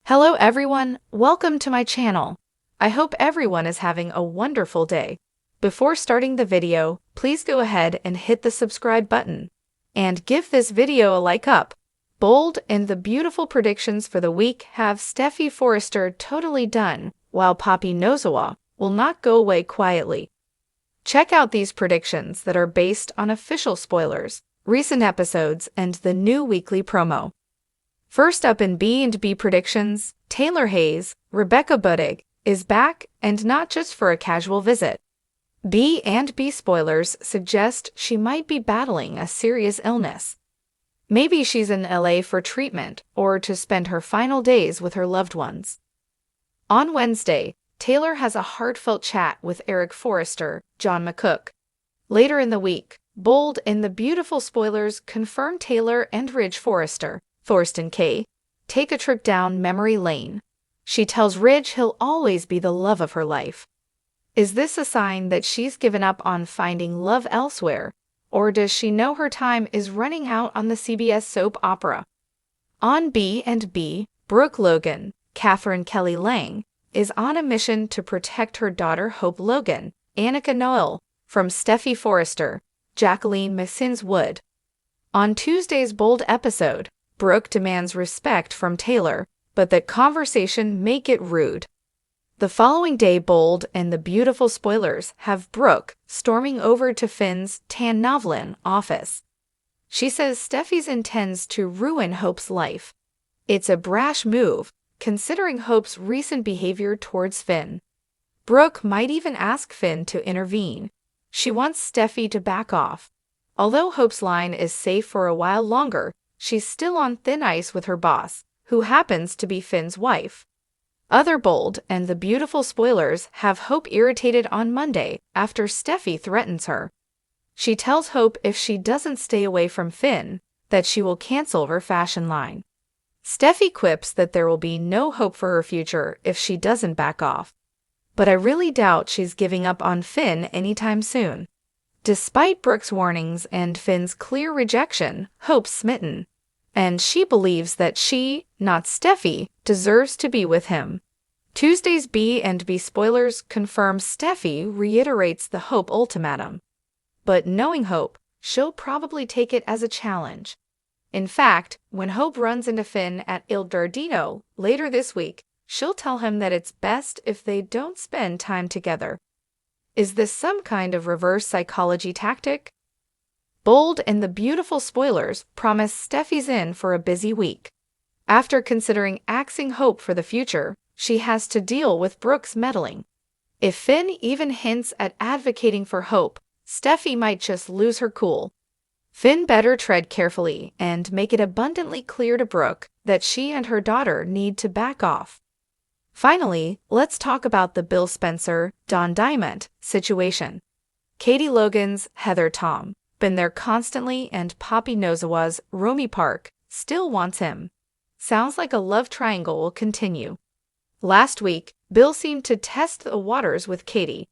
Hello everyone, welcome to my channel. I hope everyone is having a wonderful day. Before starting the video, please go ahead and hit the subscribe button. And give this video a like up. Bold and the beautiful predictions for the week have Steffy Forrester totally done, while Poppy Nozawa will not go away quietly. Check out these predictions that are based on official spoilers, recent episodes, and the new weekly promo. First up in B&B predictions, Taylor Hayes, Rebecca Budig, is back and not just for a casual visit. B&B spoilers suggest she might be battling a serious illness. Maybe she's in LA for treatment or to spend her final days with her loved ones. On Wednesday, Taylor has a heartfelt chat with Eric Forrester, John McCook. Later in the week, Bold and the beautiful spoilers confirm Taylor and Ridge Forrester, Thorsten K., take a trip down memory lane. She tells Ridge he'll always be the love of her life. Is this a sign that she's given up on finding love elsewhere, or does she know her time is running out on the CBS soap opera? On B&B, Brooke Logan, Catherine Kelly Lang, is on a mission to protect her daughter Hope Logan, Annika Noel, from Steffy Forrester, Jacqueline Messins Wood. On Tuesday's Bold episode, Brooke demands respect from Taylor, but that conversation may get rude. The following day, Bold and the beautiful spoilers have Brooke storming over to Finn's Tan Novlin office. She says Steffy's intends to ruin Hope's life. It's a brash move, considering Hope's recent behavior towards Finn. Brooke might even ask Finn to intervene. She wants Steffy to back off. Although Hope's line is safe for a while longer, she's still on thin ice with her boss, who happens to be Finn's wife. Other Bold and the beautiful spoilers have Hope irritated on Monday after Steffy threatens her. She tells Hope if she doesn't stay away from Finn, that she will cancel her fashion line. Steffy quips that there will be no hope for her future if she doesn't back off. But I really doubt she's giving up on Finn anytime soon. Despite Brooke's warnings and Finn's clear rejection, Hope's smitten. And she believes that she, not Steffy, deserves to be with him. Tuesday's B&B spoilers confirm Steffy reiterates the Hope ultimatum. But knowing Hope, she'll probably take it as a challenge. In fact, when Hope runs into Finn at Il Giardino later this week, she'll tell him that it's best if they don't spend time together. Is this some kind of reverse psychology tactic? Bold and the beautiful spoilers promise Steffy's in for a busy week. After considering axing Hope for the future, she has to deal with Brooke's meddling. If Finn even hints at advocating for Hope, Steffy might just lose her cool. Finn better tread carefully and make it abundantly clear to Brooke that she and her daughter need to back off. Finally, let's talk about the Bill Spencer, Don Diamond situation. Katie Logan's Heather Tom been there constantly, and Poppy Nozawa's Romy Park still wants him. Sounds like a love triangle will continue. Last week, Bill seemed to test the waters with Katie.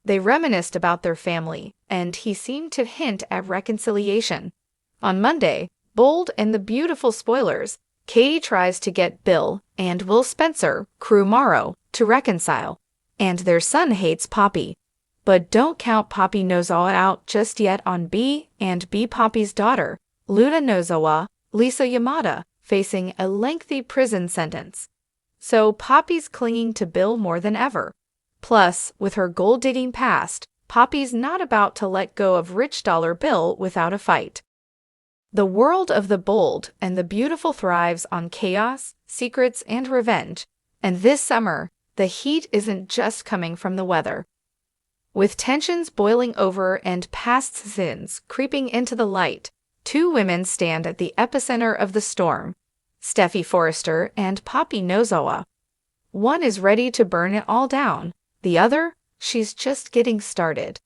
They reminisced about their family, and he seemed to hint at reconciliation. On Monday, Bold and the beautiful spoilers, Katie tries to get Bill and Will Spencer, Crew Morrow, to reconcile, and their son hates Poppy. But don't count Poppy Nozawa out just yet. On B&B, Poppy's daughter, Luna Nozawa, Lisa Yamada, facing a lengthy prison sentence. So Poppy's clinging to Bill more than ever. Plus, with her gold-digging past, Poppy's not about to let go of rich dollar Bill without a fight. The world of the Bold and the beautiful thrives on chaos, secrets, and revenge, and this summer, the heat isn't just coming from the weather. With tensions boiling over and past sins creeping into the light, two women stand at the epicenter of the storm, Steffy Forrester and Poppy Nozawa. One is ready to burn it all down, the other, she's just getting started.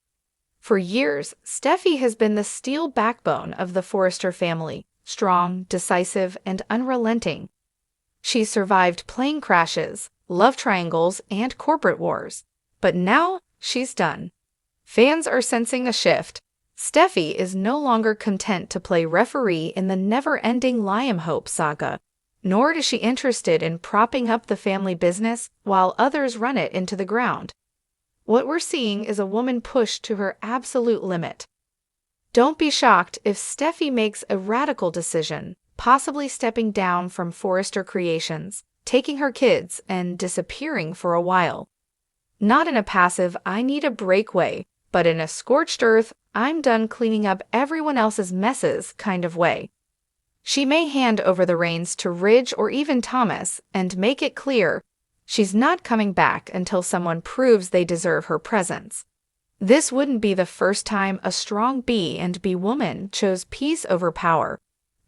For years, Steffy has been the steel backbone of the Forrester family, strong, decisive, and unrelenting. She's survived plane crashes, love triangles, and corporate wars. But now, she's done. Fans are sensing a shift. Steffy is no longer content to play referee in the never-ending Liam Hope saga. nor is she interested in propping up the family business while others run it into the ground. What we're seeing is a woman pushed to her absolute limit. Don't be shocked if Steffi makes a radical decision, possibly stepping down from Forrester Creations, taking her kids, and disappearing for a while. Not in a passive, I need a break way, but in a scorched earth, I'm done cleaning up everyone else's messes kind of way. She may hand over the reins to Ridge or even Thomas and make it clear she's not coming back until someone proves they deserve her presence. This wouldn't be the first time a strong B&B woman chose peace over power,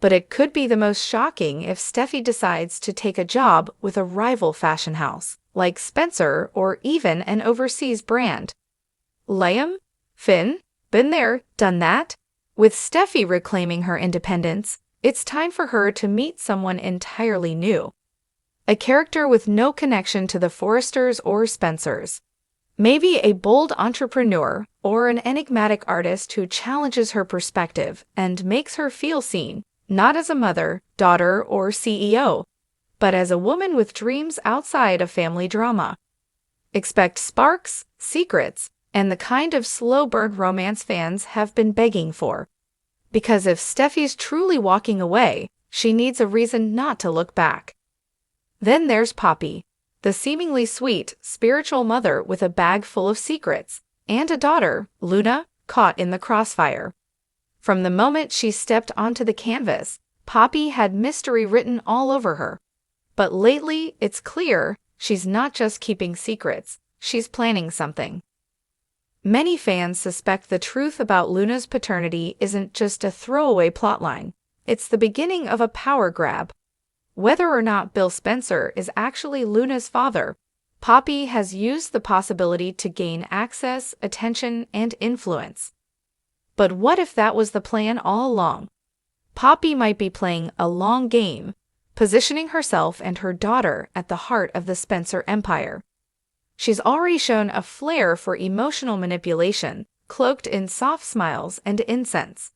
but it could be the most shocking if Steffi decides to take a job with a rival fashion house, like Spencer or even an overseas brand. Liam? Finn? Been there, done that? With Steffi reclaiming her independence, it's time for her to meet someone entirely new. A character with no connection to the Forresters or Spencers. Maybe a bold entrepreneur or an enigmatic artist who challenges her perspective and makes her feel seen, not as a mother, daughter, or CEO, but as a woman with dreams outside of family drama. Expect sparks, secrets, and the kind of slow-burn romance fans have been begging for. Because if Steffi's truly walking away, she needs a reason not to look back. Then there's Poppy, the seemingly sweet, spiritual mother with a bag full of secrets, and a daughter, Luna, caught in the crossfire. From the moment she stepped onto the canvas, Poppy had mystery written all over her. But lately, it's clear she's not just keeping secrets, she's planning something. Many fans suspect the truth about Luna's paternity isn't just a throwaway plotline, it's the beginning of a power grab. Whether or not Bill Spencer is actually Luna's father, Poppy has used the possibility to gain access, attention, and influence. But what if that was the plan all along? Poppy might be playing a long game, positioning herself and her daughter at the heart of the Spencer empire. She's already shown a flair for emotional manipulation, cloaked in soft smiles and incense.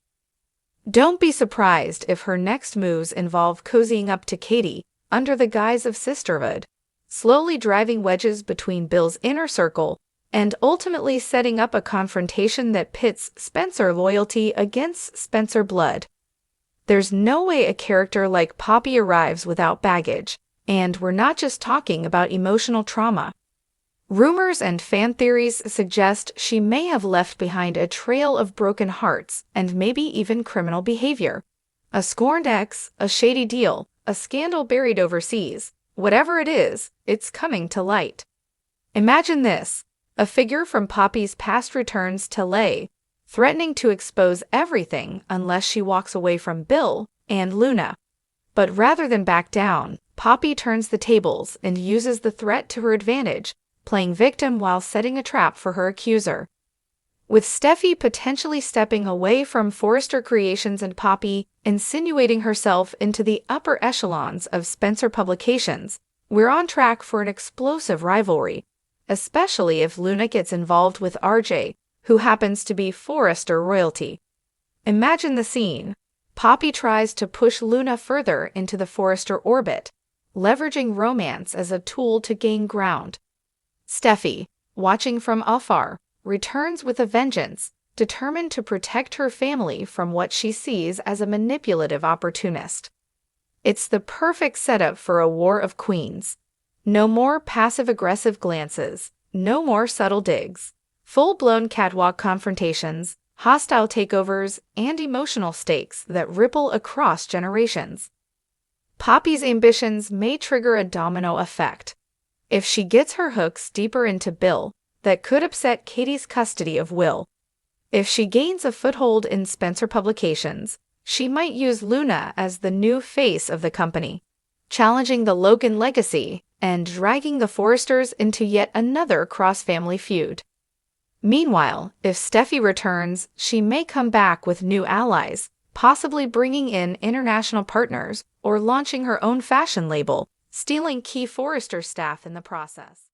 Don't be surprised if her next moves involve cozying up to Katie under the guise of sisterhood, slowly driving wedges between Bill's inner circle, and ultimately setting up a confrontation that pits Spencer loyalty against Spencer blood. There's no way a character like Poppy arrives without baggage, and we're not just talking about emotional trauma. Rumors and fan theories suggest she may have left behind a trail of broken hearts and maybe even criminal behavior. A scorned ex, a shady deal, a scandal buried overseas. Whatever it is, it's coming to light. Imagine this, a figure from Poppy's past returns to Lay, threatening to expose everything unless she walks away from Bill and Luna. But rather than back down, Poppy turns the tables and uses the threat to her advantage, playing victim while setting a trap for her accuser. With Steffi potentially stepping away from Forrester Creations and Poppy insinuating herself into the upper echelons of Spencer Publications, we're on track for an explosive rivalry, especially if Luna gets involved with RJ, who happens to be Forrester royalty. Imagine the scene. Poppy tries to push Luna further into the Forrester orbit, leveraging romance as a tool to gain ground. Steffi, watching from afar, returns with a vengeance, determined to protect her family from what she sees as a manipulative opportunist. It's the perfect setup for a war of queens. No more passive-aggressive glances, no more subtle digs. Full-blown catwalk confrontations, hostile takeovers, and emotional stakes that ripple across generations. Poppy's ambitions may trigger a domino effect. If she gets her hooks deeper into Bill, that could upset Katie's custody of Will. If she gains a foothold in Spencer Publications, she might use Luna as the new face of the company, challenging the Logan legacy and dragging the Forresters into yet another cross-family feud. Meanwhile, if Steffi returns, she may come back with new allies, possibly bringing in international partners or launching her own fashion label, stealing key Forrester staff in the process.